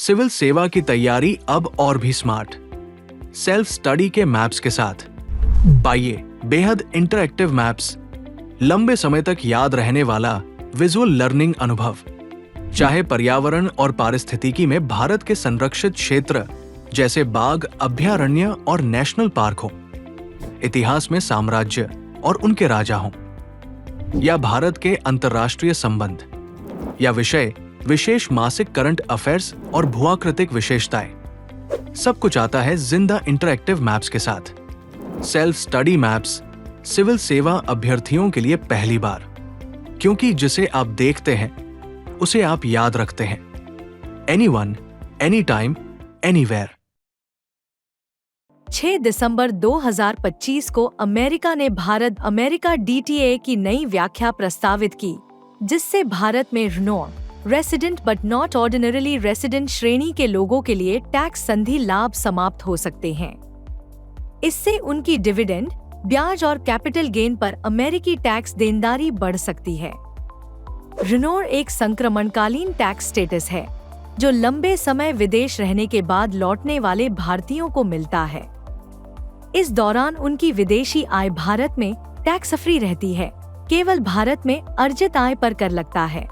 Civil सेवा की तैयारी अब और भी स्मार्ट, सेल्फ स्टडी के मैप्स के साथ। पाइए बेहद इंटरैक्टिव मैप्स, लंबे समय तक याद रहने वाला विजुअल लर्निंग अनुभव। चाहे पर्यावरण और पारिस्थितिकी में भारत के संरक्षित क्षेत्र जैसे बाघ अभयारण्य और नेशनल पार्क हो, इतिहास में साम्राज्य और उनके राजा हों, या भारत के अंतर्राष्ट्रीय संबंध, या विषय विशेष मासिक करंट अफेयर्स और भूआकृतिक विशेषताएं, सब कुछ आता है जिंदा इंटरैक्टिव मैप्स के साथ। सेल्फ स्टडी मैप्स सिविल सेवा अभ्यर्थियों के लिए पहली बार, क्योंकि जिसे आप देखते हैं उसे आप याद रखते हैं। Anyone, anytime, anywhere. 6 दिसंबर 2025 को अमेरिका ने भारत अमेरिका डीटीए की नई व्याख्या प्रस्तावित की, जिससे भारत में RNOR resident but not ordinarily resident श्रेणी के लोगों के लिए टैक्स संधि लाभ समाप्त हो सकते हैं। इससे उनकी डिविडेंड, ब्याज और कैपिटल गेन पर अमेरिकी टैक्स देनदारी बढ़ सकती है। रिनोर एक संक्रमणकालीन टैक्स स्टेटस है जो लंबे समय विदेश रहने के बाद लौटने वाले भारतीयों को मिलता है। इस दौरान उनकी विदेशी आय भारत में टैक्स फ्री रहती है, केवल भारत में अर्जित आय पर कर लगता है।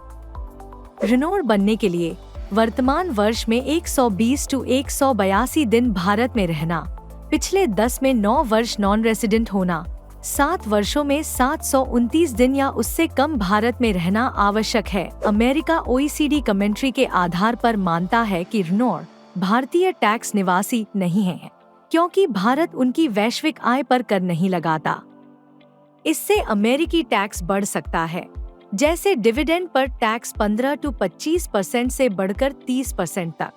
रिनोर बनने के लिए वर्तमान वर्ष में 120 to 182 दिन भारत में रहना, पिछले 10 में 9 वर्ष नॉन रेसिडेंट होना, 7 वर्षों में 729 दिन या उससे कम भारत में रहना आवश्यक है। अमेरिका OECD कमेंट्री के आधार पर मानता है कि रिनोर भारतीय टैक्स निवासी नहीं है, क्योंकि भारत उनकी वैश्विक आय पर कर नहीं लगाता। इससे अमेरिकी टैक्स बढ़ सकता है, जैसे डिविडेंड पर टैक्स 15 to 25% से बढ़कर 30% तक।